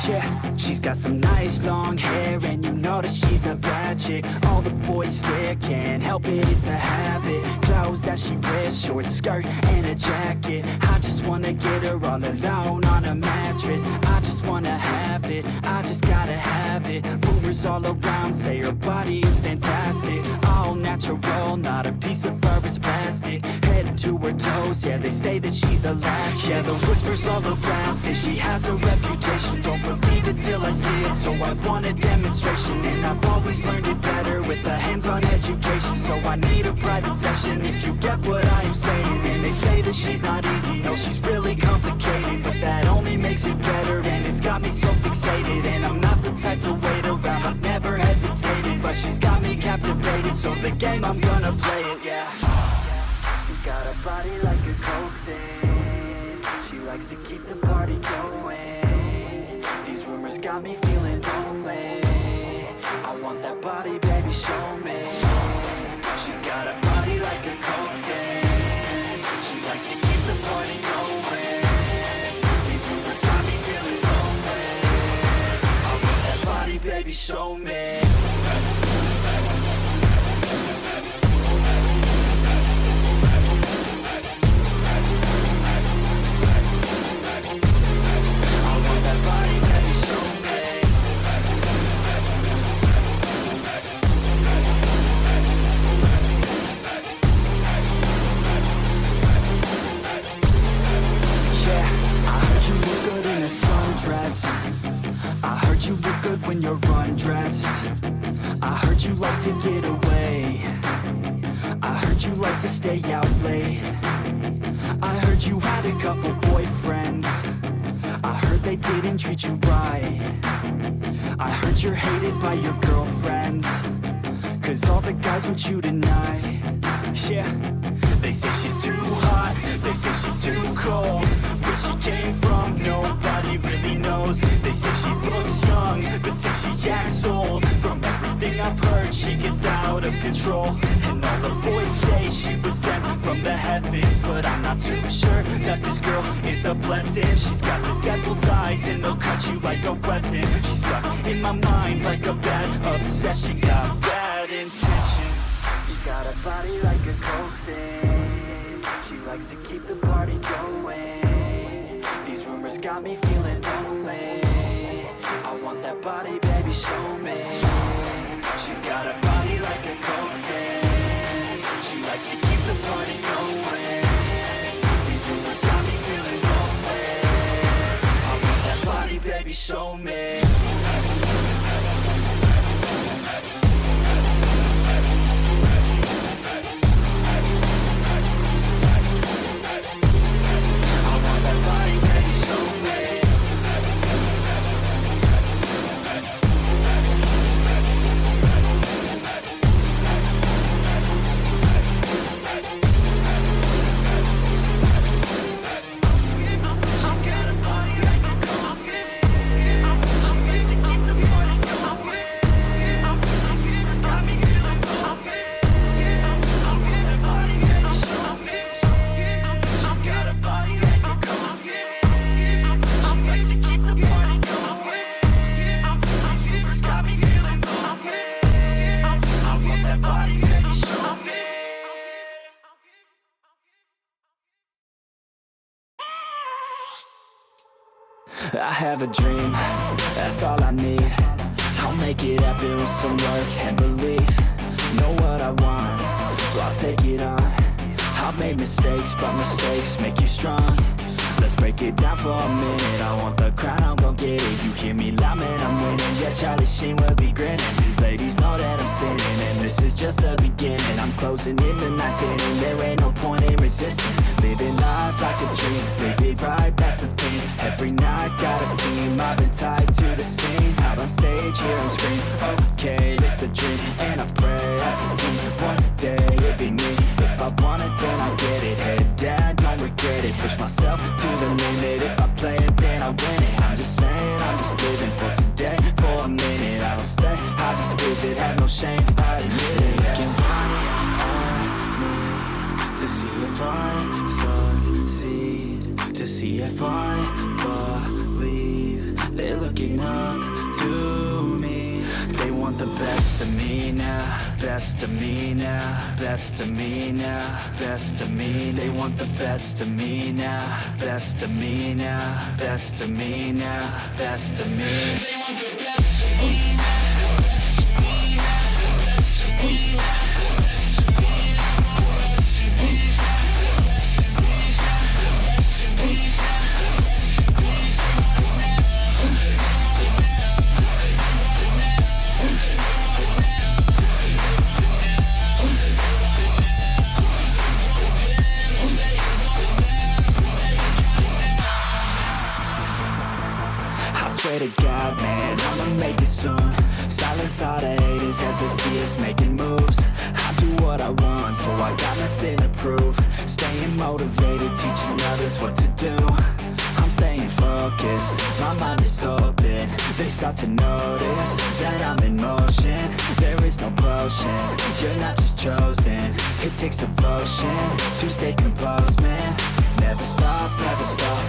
Yeah, she's got some nice long hair, and you know that she's a bad chick. All the boys stare, can't help it, it's a habit. Clothes that she wears, short skirt and a jacket. I just wanna get her all alone on a mattress. I just wanna have it, I just gotta have it. Rumors all around say her body is fantastic. All natural, not a piece of fur is plastic. Head to her toes, yeah, they say that she's a latch. Yeah, the whispers all around say she has a reputation. Don't believe it till I see it, so I want a demonstration. And I've always learned it better with a hands-on education. So I need a private session if you get what I am saying. And they say that she's not easy, no, she's really complicated. But that only makes it better, and it's got me so fixated. And I'm not the type to wait around, I've never hesitated. But she's got me captivated, so the game, I'm gonna play it, yeah. She's got a body like a coke thing. She likes to keep the party going. These rumors got me feeling lonely. I want that body, baby, show me. She's got a body like a coke thing. She likes to keep the party going. These rumors got me feeling lonely. I want that body, baby, show me. I heard you look good when you're undressed. I heard you like to get away. I heard you like to stay out late. I heard you had a couple boyfriends. I heard they didn't treat you right. I heard you're hated by your girlfriends, 'cause all the guys want you tonight. Yeah, they say she's too hot, they say she's too cold. Where she came from, nobody really knows. They say she looks young, but say she acts old. From everything I've heard, she gets out of control. And all the boys say she was sent from the heavens, but I'm not too sure that this girl is a blessing. She's got the devil's eyes, and they'll cut you like a weapon. She's stuck in my mind like a bad obsession. Got bad intentions. She's got a body like a coke thing. She likes to keep the party going. These rumors got me feeling lonely. I want that body, baby, show me. She's got a body like a coke thing. She likes to keep the party going. These rumors got me feeling lonely. I want that body, baby, show me. I have a dream, that's all I need. I'll make it happen with some work and belief. Know what I want, so I'll take it on. I've made mistakes, but mistakes make you strong. Let's break it down for a minute. I want the crown, I'm gon' get it. You hear me loud, man, I'm winning. Yeah, Charlie Sheen will be grinning. These ladies know that I'm sinning, and this is just the beginning. I'm closing in the ninth inning, there ain't no point in resisting. Living life like a dream, live it right, that's the thing. Every night, got a team, I've been tied to the scene. Out on stage, here on screen, okay, it's a dream. And I pray as a team, one day it'll be me. If I want it, then I get it. Head down, don't regret it. Push myself to the limit. If I play it, then I win it. I'm just saying, I'm just living for today. For a minute, I don't stay, I just visit. Have no shame, I admit it. You can count on me to see if I succeed, to see if I believe they're looking up to me. They want the best of me now, best of me now, best of me now, best of me. They want the best of me now, best of me now, best of me now, best of me. They want the best of me now. Swear to God, man, I'ma make it soon. Silence all the haters as they see us making moves. I do what I want, so I got nothing to prove. Staying motivated, teaching others what to do. I'm staying focused, my mind is open. They start to notice that I'm in motion. There is no potion, you're not just chosen. It takes devotion to stay composed, man. Never stop,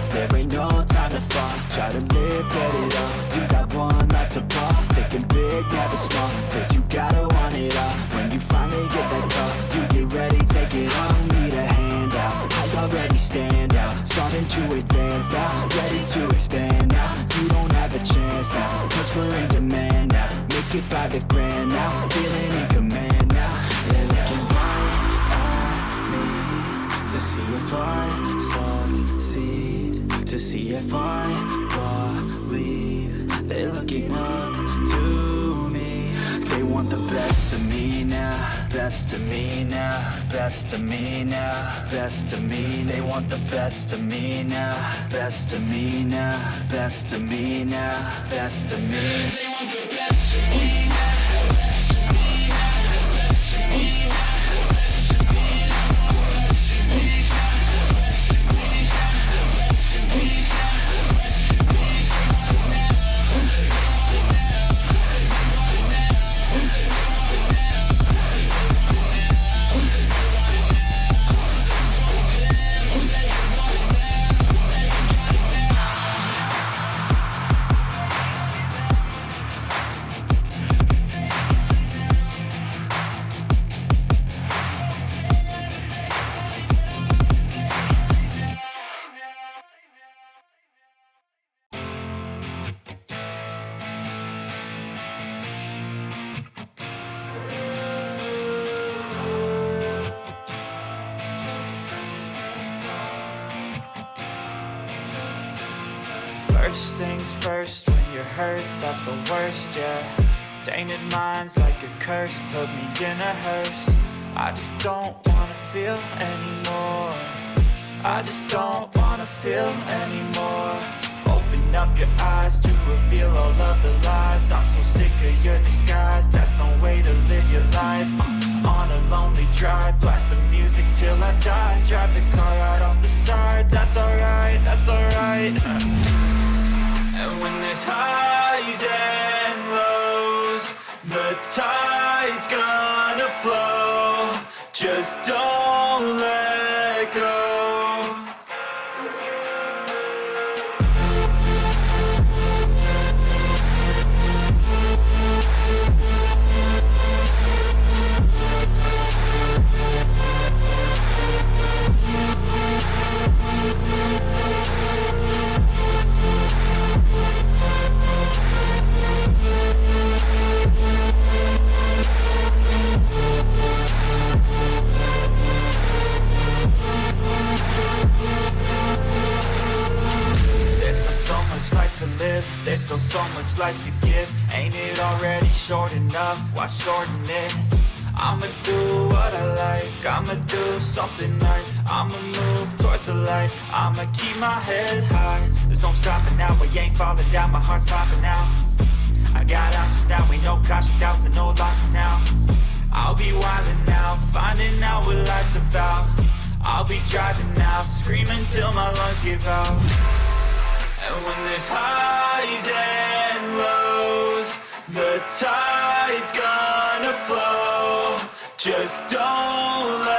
there ain't no time to fall. Try to live, get it all, you got one life to ball. Thinking big, never small, cause you gotta want it all. When you finally get that call, you get ready, take it all. Need a hand out, I already stand out. Starting to advance now, ready to expand now. You don't have a chance now, cause we're in demand now. Make it by the grand now, feeling in command now. They're looking right at me to see if I succeed, to see if I believe. They're looking up to me. They want the best of me now, best of me now, best of me now, best of me. They want the best of me now, best of me now, best of me now, best of me. They want the best of me now. First things first, when you're hurt, that's the worst, yeah. Tainted minds like a curse, put me in a hearse. I just don't wanna feel anymore. I just don't wanna feel anymore. Open up your eyes to reveal all of the lies. I'm so sick of your disguise, that's no way to live your life. On a lonely drive, blast the music till I die. Drive the car right off the side, that's alright, that's alright. And when there's highs and lows, the tide's gonna flow. Just don't let go. There's still so much life to give. Ain't it already short enough? Why shorten it? I'ma do what I like, I'ma do something right, I'ma move towards the light, I'ma keep my head high. There's no stopping now, I ain't falling down, my heart's popping out. I got options now, ain't no cautious doubts and no losses now. I'll be wildin' now, finding out what life's about. I'll be driving now, screaming till my lungs give out. And when there's highs and lows, the tide's gonna flow. Just don't let